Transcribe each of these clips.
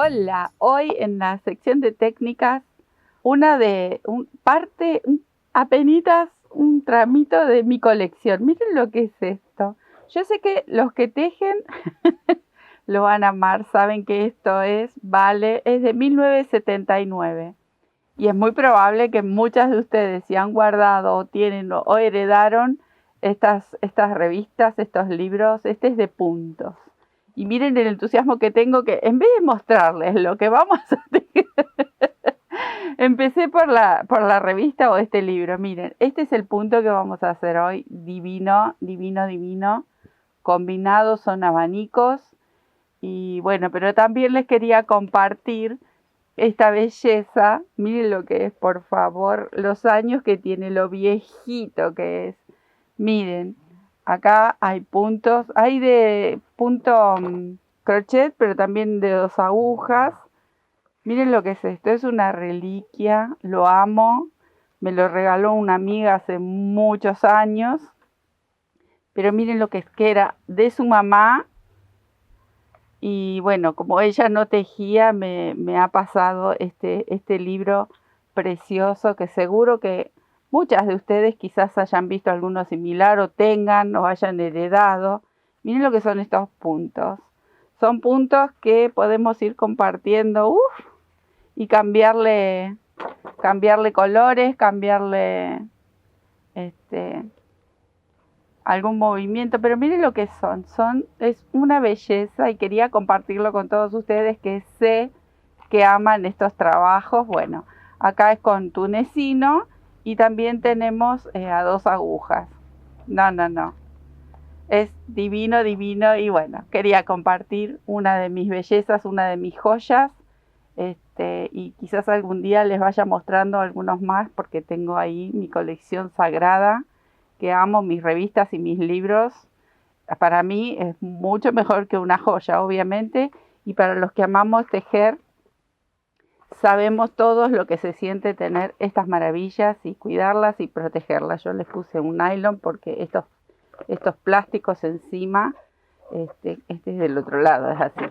Hola, hoy en la sección de técnicas, apenitas un tramito de mi colección. Miren lo que es esto. Yo sé que los que tejen lo van a amar, saben que esto es de 1979. Y es muy probable que muchas de ustedes, si han guardado o tienen o heredaron estas revistas, estos libros, este es de puntos. Y miren el entusiasmo que tengo, que en vez de mostrarles lo que vamos a hacer, empecé por la revista o este libro. Miren, este es el punto que vamos a hacer hoy. Divino, divino, divino. Combinados son abanicos. Y bueno, pero también les quería compartir esta belleza. Miren lo que es, por favor, los años que tiene, lo viejito que es. Miren, acá hay puntos, hay de punto crochet, pero también de 2 agujas. Miren lo que es esto, es una reliquia, lo amo. Me lo regaló una amiga hace muchos años. Pero miren lo que es, que era de su mamá. Y bueno, como ella no tejía, me ha pasado este libro precioso que seguro que muchas de ustedes quizás hayan visto alguno similar o tengan o hayan heredado. Miren lo que son estos puntos. Son puntos que podemos ir compartiendo y cambiarle colores, cambiarle algún movimiento, pero miren lo que es una belleza y quería compartirlo con todos ustedes que sé que aman estos trabajos. Bueno, acá es con tunecino y también tenemos a 2 agujas. No, es divino, divino y bueno, quería compartir una de mis bellezas, una de mis joyas. Y quizás algún día les vaya mostrando algunos más porque tengo ahí mi colección sagrada que amo, mis revistas y mis libros. Para mí es mucho mejor que una joya, obviamente, y para los que amamos tejer, sabemos todos lo que se siente tener estas maravillas y cuidarlas y protegerlas. Yo les puse un nylon porque estos plásticos encima, este es del otro lado, es así,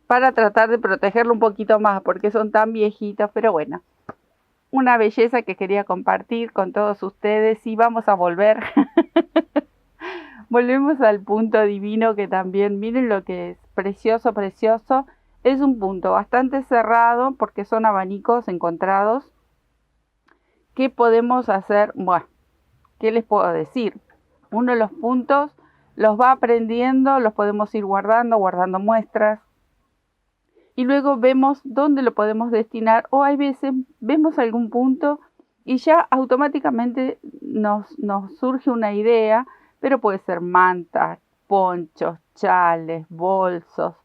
para tratar de protegerlo un poquito más porque son tan viejitos, pero bueno, una belleza que quería compartir con todos ustedes y vamos a volver. Volvemos al punto divino que también, miren lo que es, precioso, precioso. Es un punto bastante cerrado porque son abanicos encontrados. ¿Qué podemos hacer? Bueno, ¿qué les puedo decir? Uno de los puntos los va aprendiendo, los podemos ir guardando muestras. Y luego vemos dónde lo podemos destinar o hay veces vemos algún punto y ya automáticamente nos surge una idea, pero puede ser mantas, ponchos, chales, bolsos,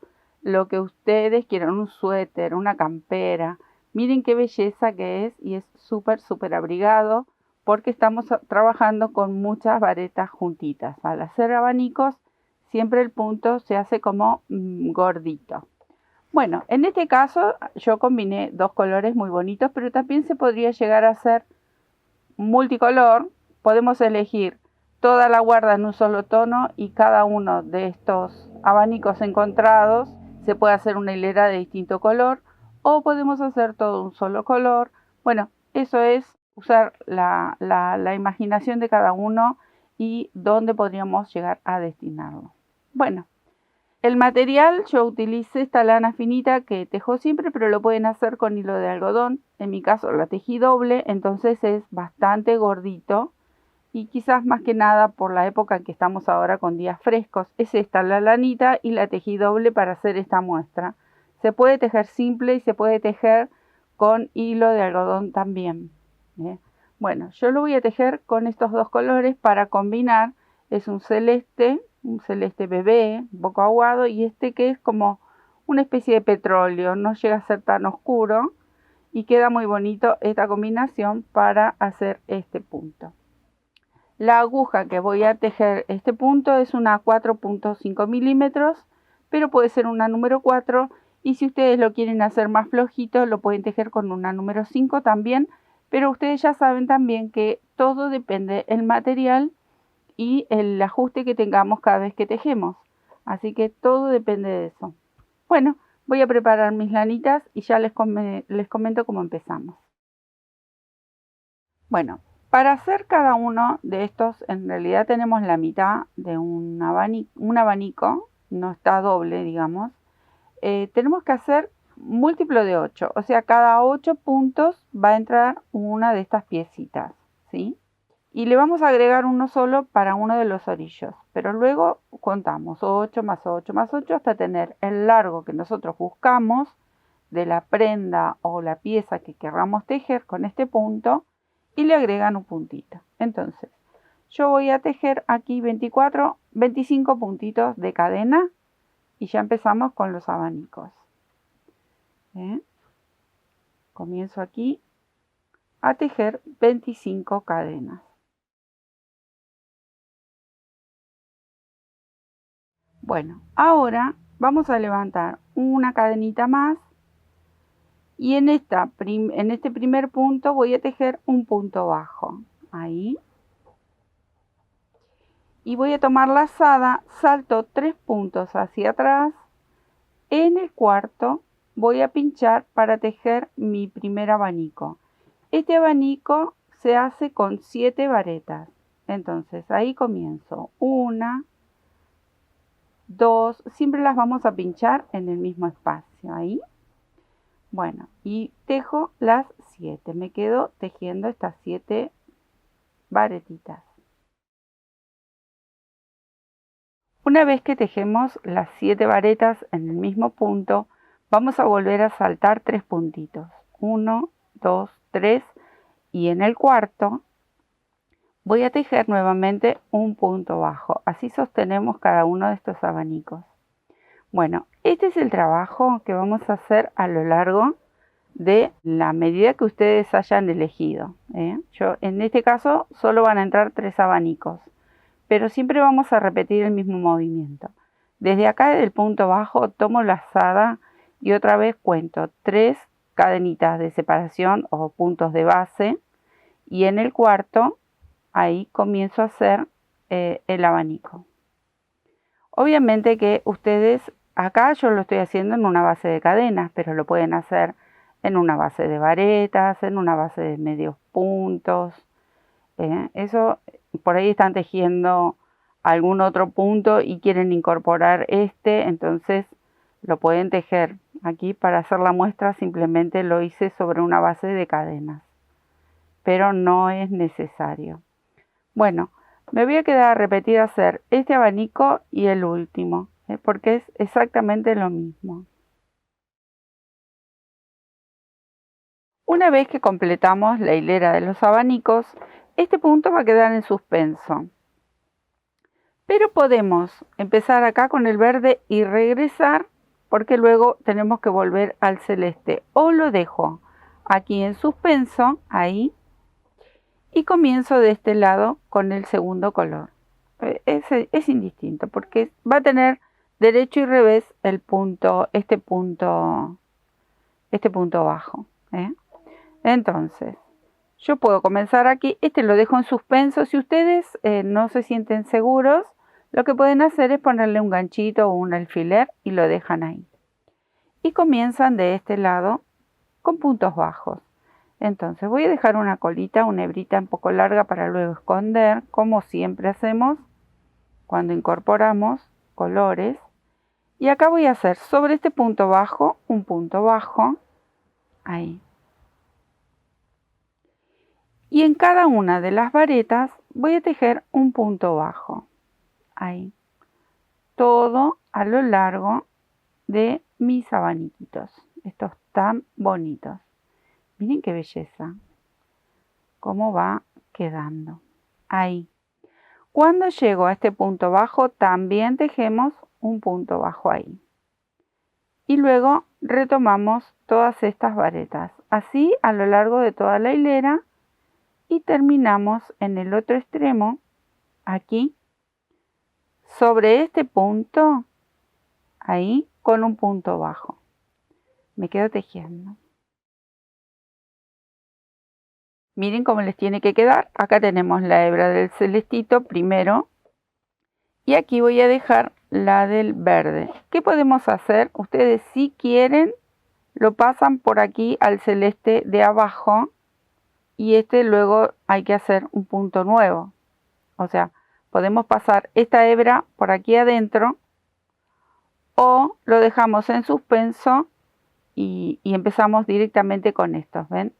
lo que ustedes quieran, un suéter, una campera. Miren qué belleza que es y es súper, súper abrigado porque estamos trabajando con muchas varetas juntitas. Al hacer abanicos, siempre el punto se hace como gordito. Bueno, en este caso yo combiné 2 colores muy bonitos, pero también se podría llegar a hacer multicolor. Podemos elegir toda la guarda en un solo tono y cada uno de estos abanicos encontrados se puede hacer una hilera de distinto color o podemos hacer todo un solo color. Bueno, eso es usar la imaginación de cada uno y dónde podríamos llegar a destinarlo. Bueno. El material, yo utilicé esta lana finita que tejo siempre, pero lo pueden hacer con hilo de algodón. En mi caso la tejí doble, entonces es bastante gordito. Y quizás más que nada por la época en que estamos ahora con días frescos. Es esta la lanita y la tejí doble para hacer esta muestra. Se puede tejer simple y se puede tejer con hilo de algodón también. Bueno, yo lo voy a tejer con estos 2 colores para combinar. Es un celeste bebé, un poco aguado, y este que es como una especie de petróleo, no llega a ser tan oscuro y queda muy bonito esta combinación para hacer este punto. La aguja que voy a tejer este punto es una 4.5 milímetros, pero puede ser una número 4 y si ustedes lo quieren hacer más flojito lo pueden tejer con una número 5 también, pero ustedes ya saben también que todo depende del material y el ajuste que tengamos cada vez que tejemos. Así que todo depende de eso. Bueno, Voy a preparar mis lanitas y ya les comento cómo empezamos. Bueno, para hacer cada uno de estos, en realidad tenemos la mitad de un abanico, no está doble, digamos. Tenemos que hacer múltiplo de 8, o sea, cada 8 puntos va a entrar una de estas piecitas, ¿sí? Y le vamos a agregar uno solo para uno de los orillos, pero luego contamos 8 más 8 más 8 hasta tener el largo que nosotros buscamos de la prenda o la pieza que querramos tejer con este punto y le agregan un puntito. Entonces, yo voy a tejer aquí 25 puntitos de cadena y ya empezamos con los abanicos. Comienzo aquí a tejer 25 cadenas. Bueno, ahora vamos a levantar una cadenita más y en este primer punto voy a tejer un punto bajo, ahí. Y voy a tomar lazada, salto 3 puntos hacia atrás. En el cuarto voy a pinchar para tejer mi primer abanico. Este abanico se hace con 7 varetas. Entonces ahí comienzo. 1, 2, siempre las vamos a pinchar en el mismo espacio, ahí. Bueno, y tejo las 7. Me quedo tejiendo estas 7 varetitas. Una vez que tejemos las 7 varetas en el mismo punto, vamos a volver a saltar 3 puntitos. 1, 2, 3 y en el cuarto voy a tejer nuevamente un punto bajo. Así sostenemos cada uno de estos abanicos. Bueno, este es el trabajo que vamos a hacer a lo largo de la medida que ustedes hayan elegido. Yo en este caso solo van a entrar 3 abanicos, pero siempre vamos a repetir el mismo movimiento. Desde acá, desde el punto bajo, tomo lazada y otra vez cuento 3 cadenitas de separación o puntos de base y en el cuarto ahí comienzo a hacer el abanico. Obviamente que ustedes, acá yo lo estoy haciendo en una base de cadenas, pero lo pueden hacer en una base de varetas, en una base de medios puntos. Eso, por ahí están tejiendo algún otro punto y quieren incorporar entonces lo pueden tejer. Aquí para hacer la muestra simplemente lo hice sobre una base de cadenas, pero no es necesario. Bueno, me voy a quedar a repetir hacer este abanico y el último, porque es exactamente lo mismo. Una vez que completamos la hilera de los abanicos, este punto va a quedar en suspenso. Pero podemos empezar acá con el verde y regresar, porque luego tenemos que volver al celeste. O lo dejo aquí en suspenso, ahí, y comienzo de este lado con el segundo color. Es indistinto porque va a tener derecho y revés el punto, este punto bajo. Entonces, yo puedo comenzar aquí, lo dejo en suspenso. Si ustedes no se sienten seguros, lo que pueden hacer es ponerle un ganchito o un alfiler y lo dejan ahí. Y comienzan de este lado con puntos bajos. Entonces voy a dejar una colita, una hebrita un poco larga para luego esconder, como siempre hacemos cuando incorporamos colores. Y acá voy a hacer sobre este punto bajo, un punto bajo, ahí. Y en cada una de las varetas voy a tejer un punto bajo, ahí. Todo a lo largo de mis abaniquitos, estos tan bonitos. Miren qué belleza, cómo va quedando, ahí. Cuando llego a este punto bajo, también tejemos un punto bajo ahí. Y luego retomamos todas estas varetas, así a lo largo de toda la hilera. Y terminamos en el otro extremo, aquí, sobre este punto, ahí, con un punto bajo. Me quedo tejiendo. Miren cómo les tiene que quedar. Acá tenemos la hebra del celestito primero. Y aquí voy a dejar la del verde. ¿Qué podemos hacer? Ustedes, si quieren, lo pasan por aquí al celeste de abajo y luego hay que hacer un punto nuevo. O sea, podemos pasar esta hebra por aquí adentro o lo dejamos en suspenso y empezamos directamente con estos, ¿ven?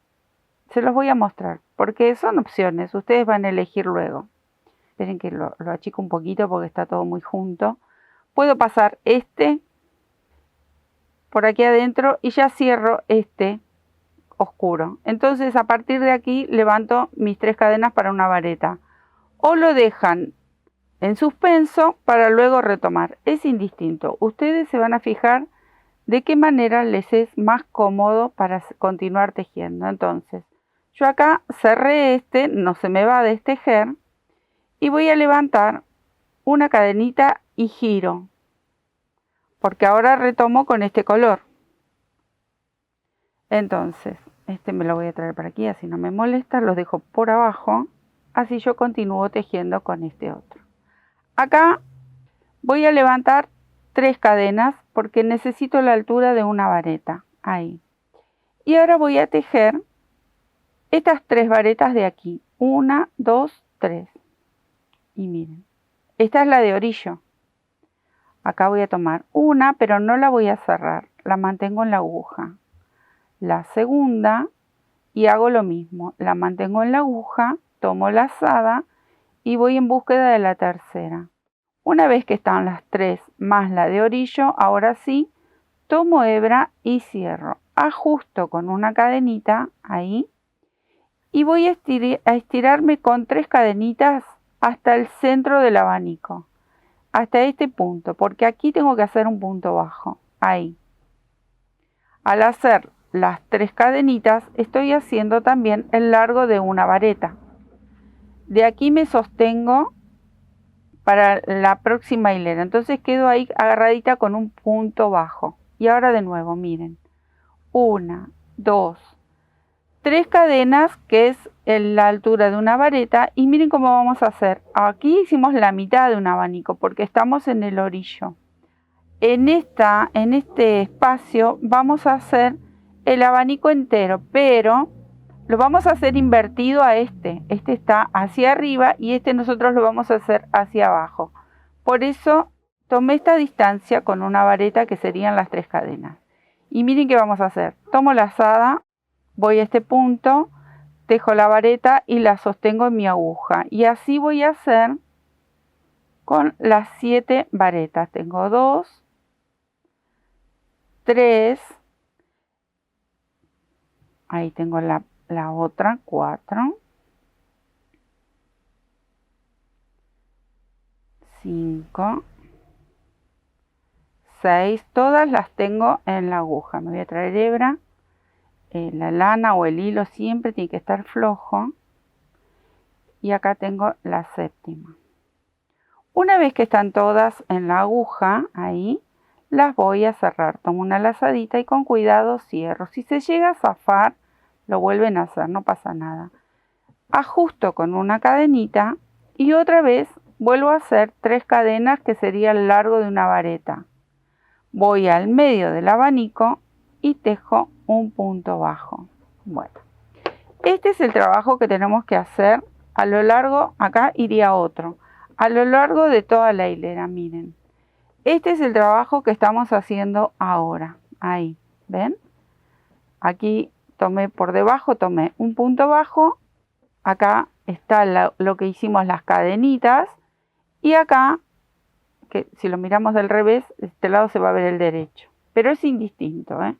Se los voy a mostrar porque son opciones, ustedes van a elegir luego. Esperen que lo achico un poquito porque está todo muy junto. Puedo pasar por aquí adentro y ya cierro oscuro. Entonces a partir de aquí levanto mis 3 cadenas para una vareta. O lo dejan en suspenso para luego retomar. Es indistinto. Ustedes se van a fijar de qué manera les es más cómodo para continuar tejiendo. Entonces, yo acá cerré no se me va a destejer y voy a levantar una cadenita y giro. Porque ahora retomo con este color. Entonces, me lo voy a traer para aquí, así no me molesta. Los dejo por abajo, así yo continúo tejiendo con este otro. Acá voy a levantar 3 cadenas porque necesito la altura de una vareta. Ahí. Y ahora voy a tejer estas 3 varetas de aquí. 1, 2, 3. Y miren, esta es la de orillo. Acá voy a tomar una, pero no la voy a cerrar. La mantengo en la aguja. La segunda y hago lo mismo. La mantengo en la aguja, tomo la lazada y voy en búsqueda de la tercera. Una vez que están las 3 más la de orillo, ahora sí, tomo hebra y cierro. Ajusto con una cadenita ahí y voy a estirarme con 3 cadenitas hasta el centro del abanico. Hasta este punto, porque aquí tengo que hacer un punto bajo. Ahí. Al hacer las 3 cadenitas, estoy haciendo también el largo de una vareta. De aquí me sostengo para la próxima hilera. Entonces quedo ahí agarradita con un punto bajo. Y ahora de nuevo, miren. 1, 2, 3 cadenas, que es la altura de una vareta. Y miren cómo vamos a hacer. Aquí hicimos la mitad de un abanico porque estamos en el orillo. En este espacio vamos a hacer el abanico entero, pero lo vamos a hacer invertido a este está hacia arriba y nosotros lo vamos a hacer hacia abajo. Por eso tomé esta distancia con una vareta que serían las 3 cadenas. Y miren qué vamos a hacer. Tomo la lazada, voy a este punto, tejo la vareta y la sostengo en mi aguja. Y así voy a hacer con las 7 varetas. Tengo 2, 3, ahí tengo la otra, 4, 5, 6, todas las tengo en la aguja. Me voy a traer hebra, la lana o el hilo siempre tiene que estar flojo. Y acá tengo la séptima. Una vez que están todas en la aguja, ahí, las voy a cerrar. Tomo una lazadita y con cuidado cierro. Si se llega a zafar, lo vuelven a hacer, no pasa nada. Ajusto con una cadenita y otra vez vuelvo a hacer 3 cadenas que sería el largo de una vareta. Voy al medio del abanico y tejo un punto bajo. Bueno, este es el trabajo que tenemos que hacer a lo largo, acá iría otro, a lo largo de toda la hilera, miren. Este es el trabajo que estamos haciendo ahora. Ahí, ¿ven? Aquí tomé por debajo, tomé un punto bajo. Acá está lo que hicimos, las cadenitas. Y acá, que si lo miramos del revés, de este lado se va a ver el derecho. Pero es indistinto, ¿eh?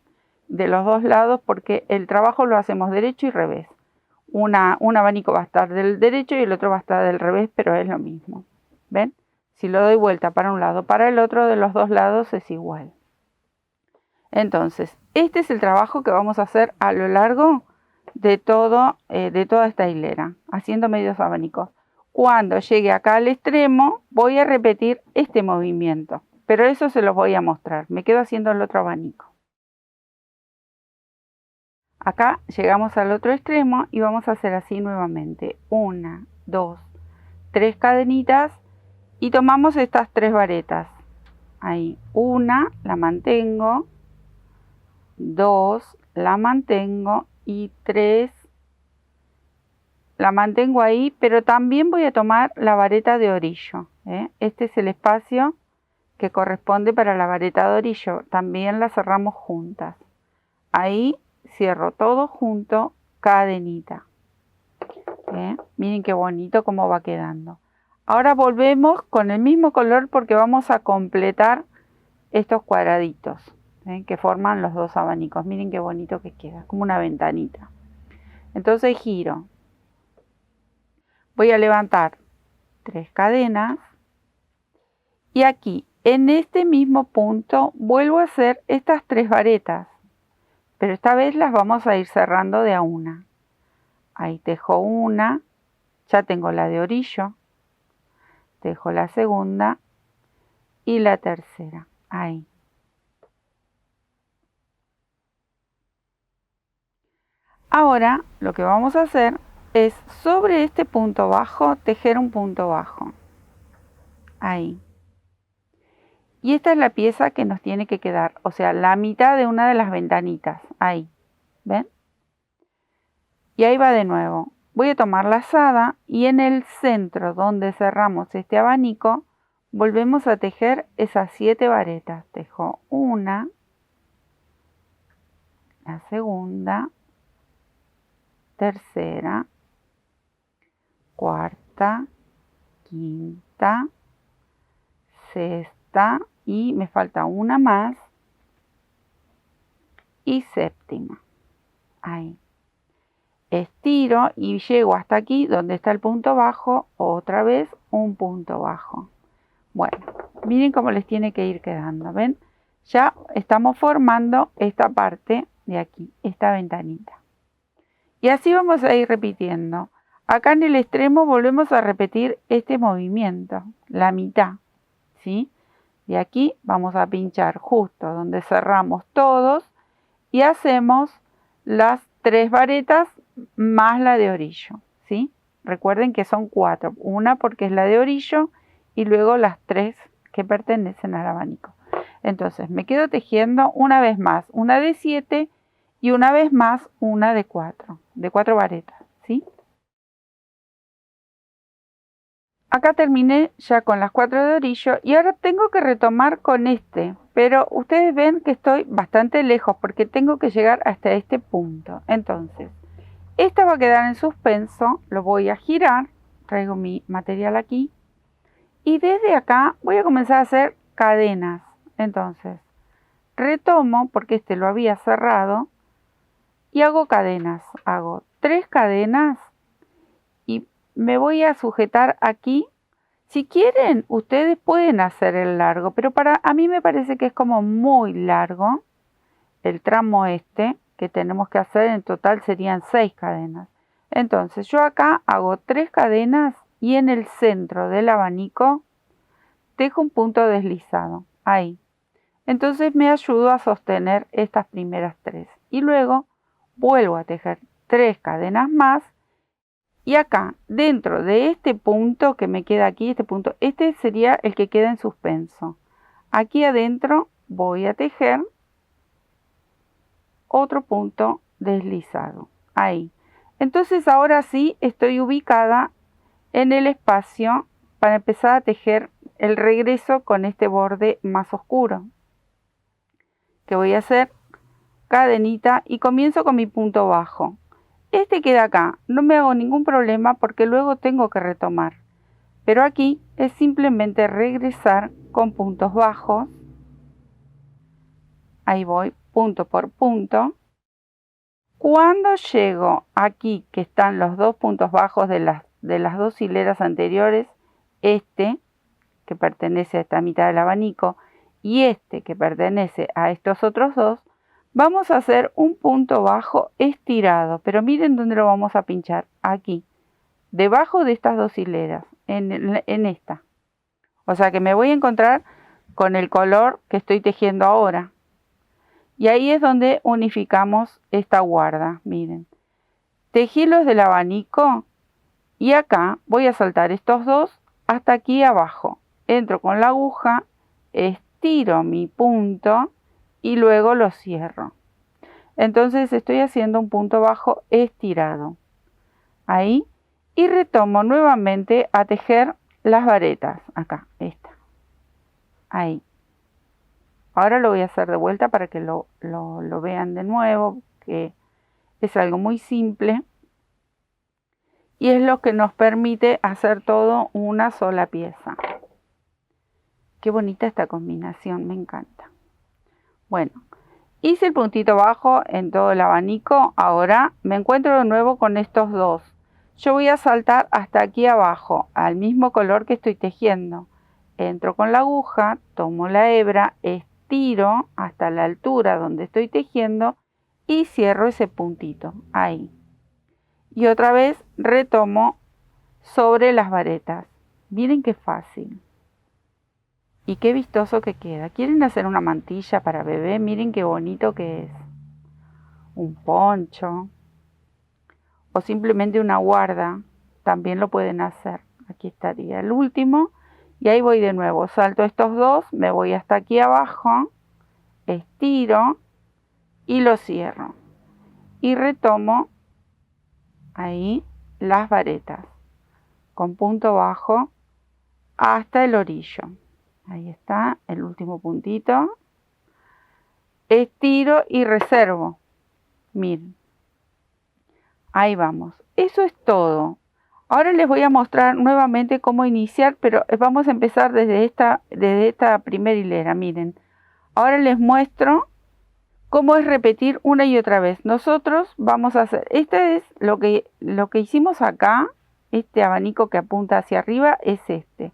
De los dos lados, porque el trabajo lo hacemos derecho y revés. Un abanico va a estar del derecho y el otro va a estar del revés, pero es lo mismo. ¿Ven? Si lo doy vuelta para un lado, para el otro, de los dos lados es igual. Entonces, este es el trabajo que vamos a hacer a lo largo de toda esta hilera, haciendo medios abanicos. Cuando llegue acá al extremo, voy a repetir este movimiento, pero eso se los voy a mostrar. Me quedo haciendo el otro abanico. Acá llegamos al otro extremo y vamos a hacer así nuevamente. 1, 2, 3 cadenitas y tomamos estas 3 varetas. ahí, una, la mantengo, 2, la mantengo y 3, la mantengo ahí, pero también voy a tomar la vareta de orillo, Este es el espacio que corresponde para la vareta de orillo, también la cerramos juntas. Ahí cierro todo junto, cadenita. Miren qué bonito cómo va quedando. Ahora volvemos con el mismo color porque vamos a completar estos cuadraditos que forman los dos abanicos. Miren qué bonito que queda, como una ventanita. Entonces giro. Voy a levantar 3 cadenas y aquí en este mismo punto vuelvo a hacer estas 3 varetas, pero esta vez las vamos a ir cerrando de a una. Ahí tejo una, ya tengo la de orillo, tejo la segunda y la tercera, ahí. Ahora lo que vamos a hacer es sobre este punto bajo tejer un punto bajo, ahí. Y esta es la pieza que nos tiene que quedar, o sea, la mitad de una de las ventanitas, ahí, ¿ven? Y ahí va de nuevo. Voy a tomar la lazada y en el centro donde cerramos este abanico, volvemos a tejer esas 7 varetas. Tejo una, la segunda, tercera, cuarta, quinta, sexta y me falta una más y séptima. Ahí. Estiro y llego hasta aquí donde está el punto bajo, otra vez un punto bajo. Bueno, miren cómo les tiene que ir quedando, ¿ven? Ya estamos formando esta parte de aquí, esta ventanita. Y así vamos a ir repitiendo. Acá en el extremo volvemos a repetir este movimiento, la mitad, ¿sí? De aquí vamos a pinchar justo donde cerramos todos y hacemos las 3 varetas más la de orillo, ¿sí? Recuerden que son 4, una porque es la de orillo y luego las 3 que pertenecen al abanico. Entonces me quedo tejiendo una vez más una de 7 y una vez más una de 4 varetas, ¿sí? Acá terminé ya con las 4 de orillo y ahora tengo que retomar con este, pero ustedes ven que estoy bastante lejos porque tengo que llegar hasta este punto. Entonces, esta va a quedar en suspenso, lo voy a girar, traigo mi material aquí y desde acá voy a comenzar a hacer cadenas. Entonces, retomo porque este lo había cerrado y hago cadenas. Hago 3 cadenas y me voy a sujetar aquí. Si quieren, ustedes pueden hacer el largo, pero a mí me parece que es como muy largo el tramo este que tenemos que hacer. En total serían 6 cadenas. Entonces yo acá hago 3 cadenas y en el centro del abanico tejo un punto deslizado, ahí. Entonces me ayudo a sostener estas primeras 3 y luego vuelvo a tejer 3 cadenas más y acá dentro de este punto que me queda aquí, este sería el que queda en suspenso. Aquí adentro voy a tejer otro punto deslizado, ahí. Entonces ahora sí estoy ubicada en el espacio para empezar a tejer el regreso con este borde más oscuro. Que voy a hacer cadenita y comienzo con mi punto bajo. Este queda acá, no me hago ningún problema porque luego tengo que retomar. Pero aquí es simplemente regresar con puntos bajos. Ahí voy, punto por punto. Cuando llego aquí, que están los 2 puntos bajos de las 2 hileras anteriores, este, que pertenece a esta mitad del abanico, y este, que pertenece a estos otros 2, vamos a hacer un punto bajo estirado, pero miren dónde lo vamos a pinchar, aquí, debajo de estas 2 hileras, en esta. O sea que me voy a encontrar con el color que estoy tejiendo ahora. Y ahí es donde unificamos esta guarda, miren. Tejí los del abanico y acá voy a saltar estos 2 hasta aquí abajo. Entro con la aguja, estiro mi punto y luego lo cierro. Entonces estoy haciendo un punto bajo estirado. Ahí. Y retomo nuevamente a tejer las varetas. Acá, esta. Ahí. Ahora lo voy a hacer de vuelta para que lo vean de nuevo, que es algo muy simple. Y es lo que nos permite hacer todo una sola pieza. Qué bonita esta combinación, me encanta. Bueno, hice el puntito bajo en todo el abanico. Ahora me encuentro de nuevo con estos dos. Yo voy a saltar hasta aquí abajo, al mismo color que estoy tejiendo. Entro con la aguja, tomo la hebra, estiro hasta la altura donde estoy tejiendo y cierro ese puntito, ahí. Y otra vez retomo sobre las varetas. Miren qué fácil. Y qué vistoso que queda. ¿Quieren hacer una mantilla para bebé? Miren qué bonito que es. Un poncho. O simplemente una guarda. También lo pueden hacer. Aquí estaría el último. Y ahí voy de nuevo. Salto estos dos. Me voy hasta aquí abajo. Estiro. Y lo cierro. Y retomo ahí las varetas. Con punto bajo hasta el orillo. Ahí está el último puntito. Estiro y reservo. Miren. Ahí vamos. Eso es todo. Ahora les voy a mostrar nuevamente cómo iniciar, pero vamos a empezar desde esta primera hilera. Miren. Ahora les muestro cómo es repetir una y otra vez. Nosotros vamos a hacer, este es lo que hicimos acá. Este abanico que apunta hacia arriba es este.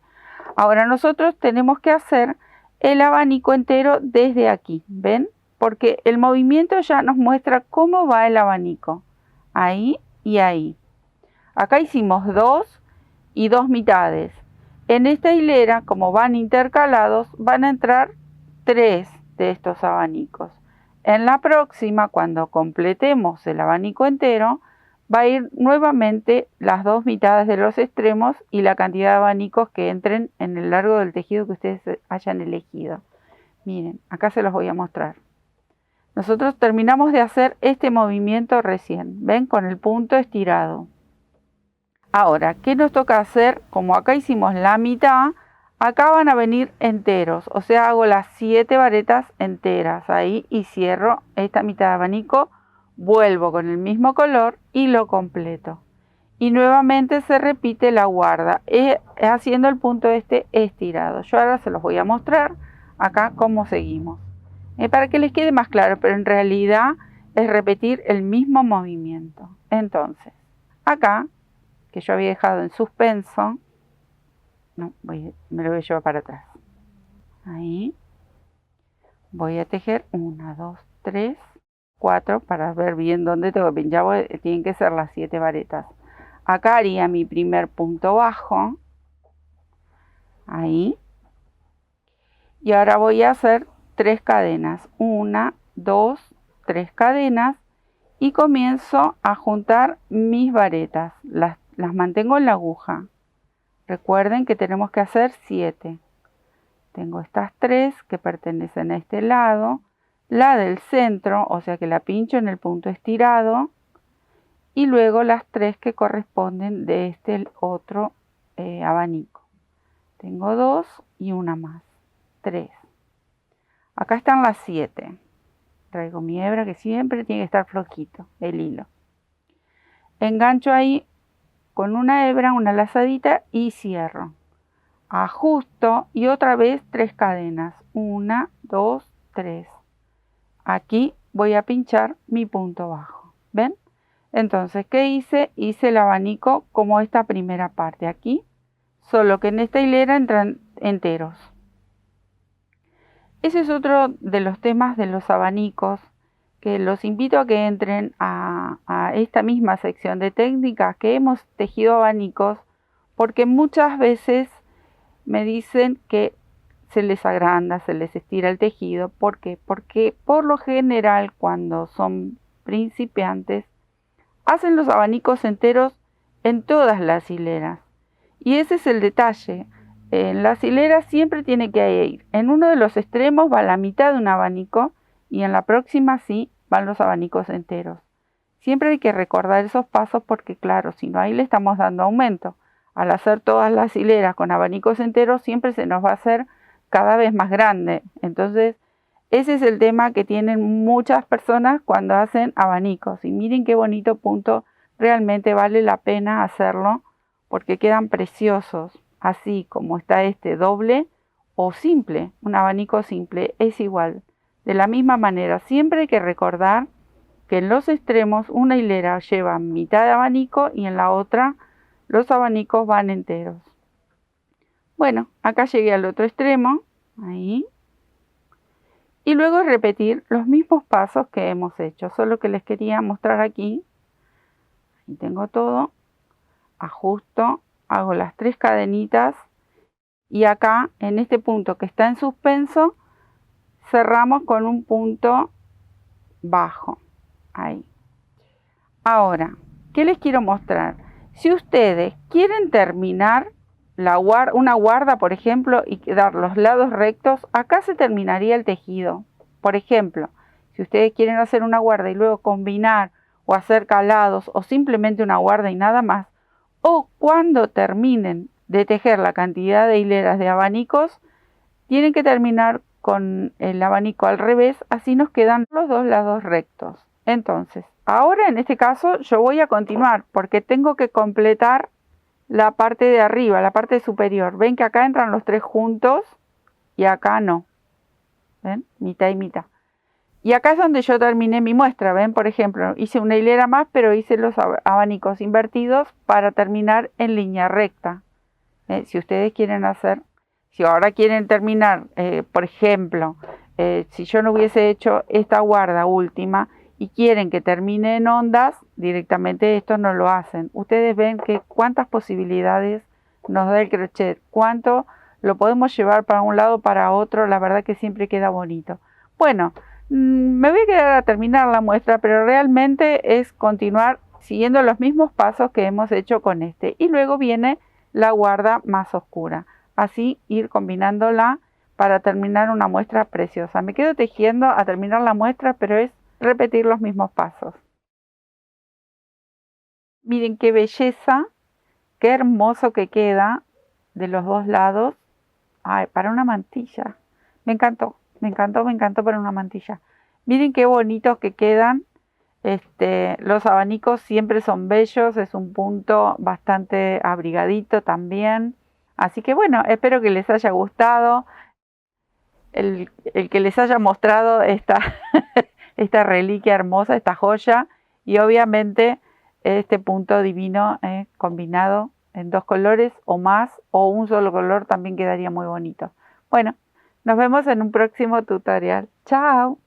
Ahora nosotros tenemos que hacer el abanico entero desde aquí, ¿ven? Porque el movimiento ya nos muestra cómo va el abanico. Ahí y ahí. Acá hicimos 2 y 2 mitades. En esta hilera, como van intercalados, van a entrar 3 de estos abanicos. En la próxima, cuando completemos el abanico entero, va a ir nuevamente las 2 mitades de los extremos y la cantidad de abanicos que entren en el largo del tejido que ustedes hayan elegido. Miren, acá se los voy a mostrar. Nosotros terminamos de hacer este movimiento recién, ¿ven? Con el punto estirado. Ahora, ¿qué nos toca hacer? Como acá hicimos la mitad, acá van a venir enteros. O sea, hago las 7 varetas enteras ahí y cierro esta mitad de abanico. Vuelvo con el mismo color y lo completo. Y nuevamente se repite la guarda, haciendo el punto este estirado. Yo ahora se los voy a mostrar acá cómo seguimos. Para que les quede más claro, pero en realidad es repetir el mismo movimiento. Entonces, acá, que yo había dejado en suspenso, no, me lo voy a llevar para atrás. Ahí. Voy a tejer 1, 2, 3, 4 para ver bien dónde tengo que pinchar. Tienen que ser las 7 varetas. Acá haría mi primer punto bajo. Ahí. Y ahora voy a hacer 3 cadenas. 1, 2, 3 cadenas. Y comienzo a juntar mis varetas. Las mantengo en la aguja. Recuerden que tenemos que hacer 7. Tengo estas 3 que pertenecen a este lado. La del centro, o sea que la pincho en el punto estirado. Y luego las 3 que corresponden de este otro abanico. Tengo 2 y una más. 3. Acá están las 7. Traigo mi hebra que siempre tiene que estar flojito, el hilo. Engancho ahí con una hebra, una lazadita y cierro. Ajusto y otra vez 3 cadenas. 1, 2, 3. Aquí voy a pinchar mi punto bajo. ¿Ven? Entonces, ¿qué hice? Hice el abanico como esta primera parte aquí. Solo que en esta hilera entran enteros. Ese es otro de los temas de los abanicos, que los invito a que entren a esta misma sección de técnicas que hemos tejido abanicos, porque muchas veces me dicen que se les agranda, se les estira el tejido. ¿Por qué? Porque por lo general cuando son principiantes hacen los abanicos enteros en todas las hileras. Y ese es el detalle. En las hileras siempre tiene que ir. En uno de los extremos va la mitad de un abanico y en la próxima sí van los abanicos enteros. Siempre hay que recordar esos pasos porque claro, si no ahí le estamos dando aumento. Al hacer todas las hileras con abanicos enteros siempre se nos va a hacer cada vez más grande. Entonces ese es el tema que tienen muchas personas cuando hacen abanicos. Y miren qué bonito punto, realmente vale la pena hacerlo porque quedan preciosos. Así como está este doble o simple, un abanico simple es igual. De la misma manera, siempre hay que recordar que en los extremos una hilera lleva mitad de abanico y en la otra los abanicos van enteros. Bueno, acá llegué al otro extremo, ahí. Y luego repetir los mismos pasos que hemos hecho, solo que les quería mostrar aquí. Ahí tengo todo, ajusto, hago las 3 cadenitas y acá en este punto que está en suspenso cerramos con un punto bajo, ahí. Ahora, ¿qué les quiero mostrar? Si ustedes quieren terminar una guarda, por ejemplo, y quedar los lados rectos, acá se terminaría el tejido. Por ejemplo, si ustedes quieren hacer una guarda y luego combinar o hacer calados o simplemente una guarda y nada más, o cuando terminen de tejer la cantidad de hileras de abanicos, tienen que terminar con el abanico al revés, así nos quedan los dos lados rectos. Entonces, ahora en este caso yo voy a continuar porque tengo que completar la parte de arriba, la parte superior. Ven que acá entran los 3 juntos y acá no. ¿Ven? Mitad y mitad. Y acá es donde yo terminé mi muestra. Ven, por ejemplo, hice una hilera más, pero hice los abanicos invertidos para terminar en línea recta. Si ustedes quieren hacer, si ahora quieren terminar, por ejemplo, si yo no hubiese hecho esta guarda última y quieren que termine en ondas, directamente esto no lo hacen. Ustedes ven que cuántas posibilidades nos da el crochet, cuánto lo podemos llevar para un lado para otro, la verdad que siempre queda bonito. Bueno, me voy a quedar a terminar la muestra, pero realmente es continuar siguiendo los mismos pasos que hemos hecho con este. Y luego viene la guarda más oscura. Así ir combinándola para terminar una muestra preciosa. Me quedo tejiendo a terminar la muestra, pero es repetir los mismos pasos. Miren qué belleza, qué hermoso que queda de los dos lados. Ay, para una mantilla. Me encantó, me encantó, me encantó para una mantilla. Miren qué bonitos que quedan. Los abanicos siempre son bellos, es un punto bastante abrigadito también. Así que bueno, espero que les haya gustado, el que les haya mostrado esta, esta reliquia hermosa, esta joya y obviamente este punto divino combinado en 2 colores o más o un solo color también quedaría muy bonito. Bueno, nos vemos en un próximo tutorial. ¡Chao!